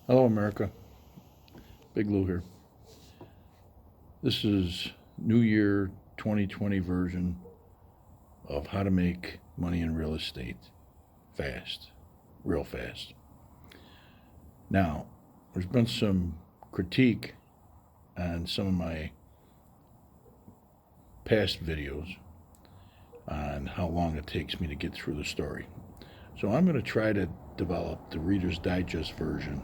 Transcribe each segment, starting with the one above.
Hello, America. Big Lou here. This is New Year 2020 version of how to make money in real estate fast, real fast. Now, there's been some critique on some of my past videos on how long it takes me to get through the story. So I'm going to try to develop the Reader's Digest version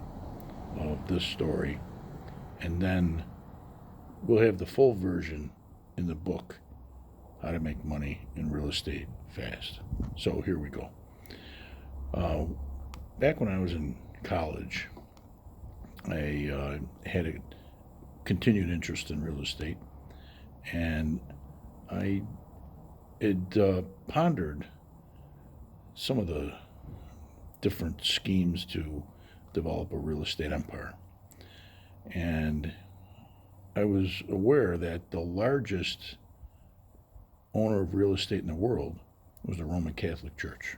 of this story, and then we'll have the full version in the book, How to Make Money in Real Estate Fast. So here we go. Back when I was in college, I had a continued interest in real estate, and I had pondered some of the different schemes to develop a real estate empire. And I was aware that the largest owner of real estate in the world was the Roman Catholic Church.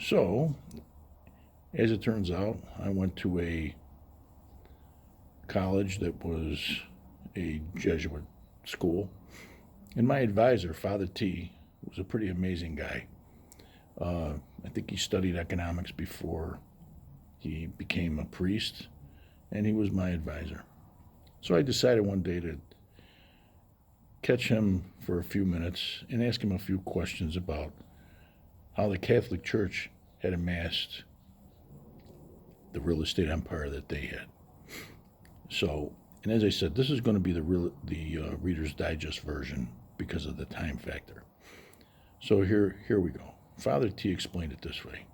So, as it turns out, I went to a college that was a Jesuit school, and my advisor, Father T, was a pretty amazing guy. I think he studied economics before he became a priest, and he was my advisor. So I decided one day to catch him for a few minutes and ask him a few questions about how the Catholic Church had amassed the real estate empire that they had. So, and as I said, this is going to be the Reader's Digest version because of the time factor. So here we go. Father T explained it this way.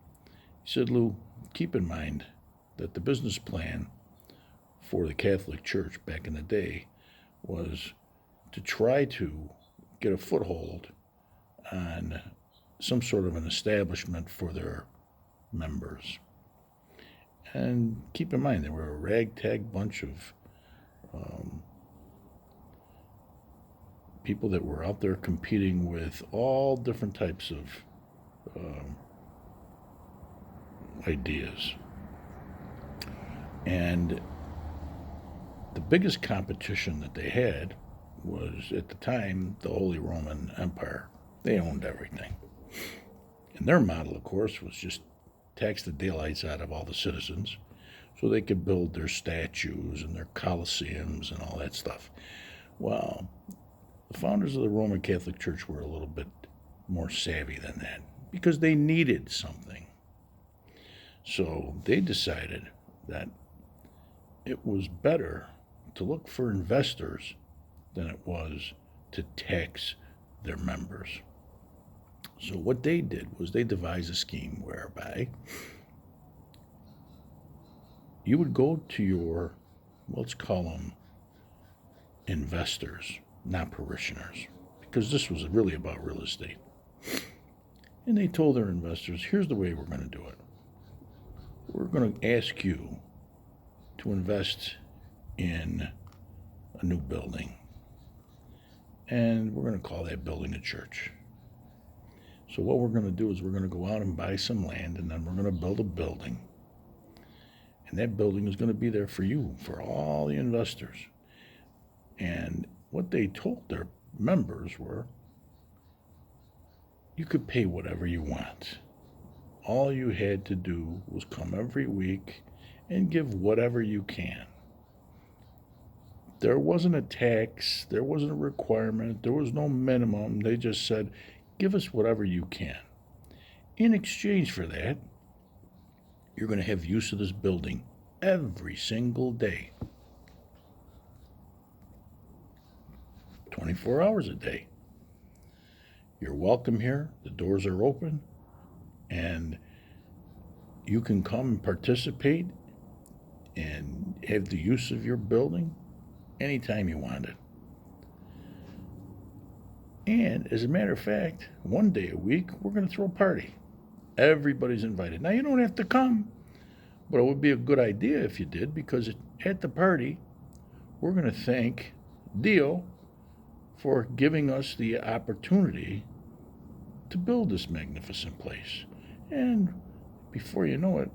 He said, Lou, keep in mind that the business plan for the Catholic Church back in the day was to try to get a foothold on some sort of an establishment for their members. And keep in mind, they were a ragtag bunch of people that were out there competing with all different types of ideas. And the biggest competition that they had was, at the time, the Holy Roman Empire. They owned everything. And their model, of course, was just tax the daylights out of all the citizens so they could build their statues and their coliseums and all that stuff. Well, the founders of the Roman Catholic Church were a little bit more savvy than that because they needed something. So they decided that it was better to look for investors than it was to tax their members. So what they did was they devised a scheme whereby you would go to your, let's call them investors, not parishioners, because this was really about real estate. And they told their investors, here's the way we're going to do it. We're going to ask you to invest in a new building, and we're going to call that building a church. So what we're going to do is we're going to go out and buy some land, and then we're going to build a building. And that building is going to be there for you, for all the investors. And what they told their members were, you could pay whatever you want. All you had to do was come every week and give whatever you can. There wasn't a tax, there wasn't a requirement, there was no minimum. They just said, give us whatever you can. In exchange for that, you're going to have use of this building every single day. 24 hours a day. You're welcome here. The doors are open. And you can come and participate and have the use of your building anytime you want it. And as a matter of fact, one day a week, we're going to throw a party. Everybody's invited. Now, you don't have to come, but it would be a good idea if you did, because at the party, we're going to thank Dio for giving us the opportunity to build this magnificent place. And before you know it,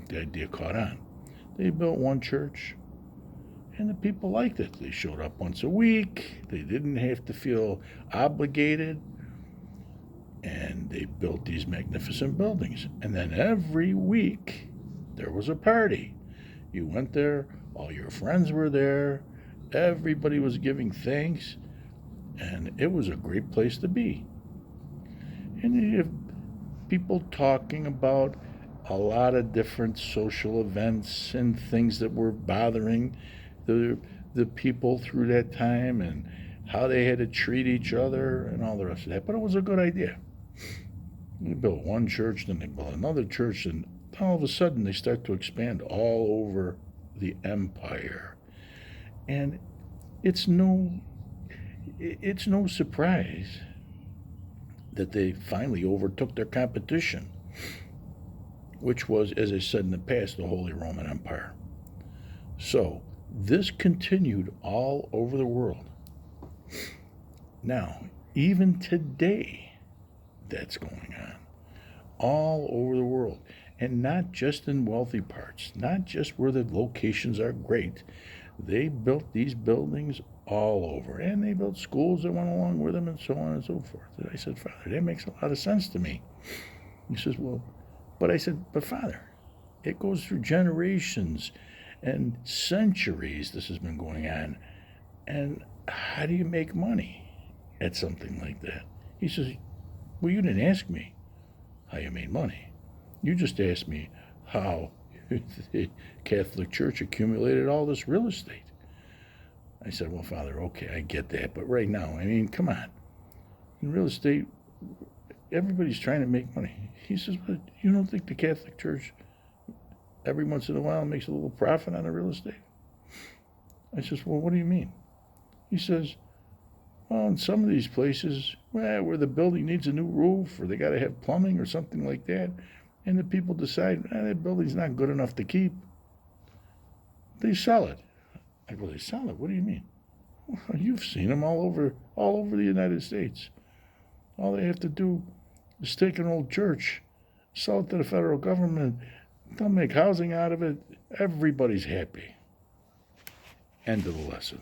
the idea caught on. They built one church, and the people liked it. They showed up once a week. They didn't have to feel obligated. And they built these magnificent buildings. And then every week, there was a party. You went there, all your friends were there, everybody was giving thanks, and it was a great place to be. And you have people talking about a lot of different social events and things that were bothering the people through that time and how they had to treat each other and all the rest of that. But it was a good idea. They built one church, then they built another church, and all of a sudden they start to expand all over the empire. And it's no surprise that they finally overtook their competition, which was, as I said in the past, the Holy Roman Empire. So this continued all over the world. Now, even today, that's going on all over the world, and not just in wealthy parts, not just where the locations are great. They built these buildings all over, and they built schools that went along with them, and so on and so forth. And I said, Father, that makes a lot of sense to me. He says, well, but I said, but Father, it goes through generations and centuries. This has been going on, and how do you make money at something like that? He says, well, you didn't ask me how you made money. You just asked me how the Catholic Church accumulated all this real estate. I said, well, Father, okay, I get that. But right now, I mean, come on. In real estate, everybody's trying to make money. He says, but you don't think the Catholic Church every once in a while makes a little profit on the real estate? I says, well, what do you mean? He says, well, in some of these places, where the building needs a new roof or they got to have plumbing or something like that, and the people decide, that building's not good enough to keep, they sell it. I go, they sell it? What do you mean? Well, you've seen them all over the United States. All they have to do is take an old church, sell it to the federal government, they'll make housing out of it. Everybody's happy. End of the lesson.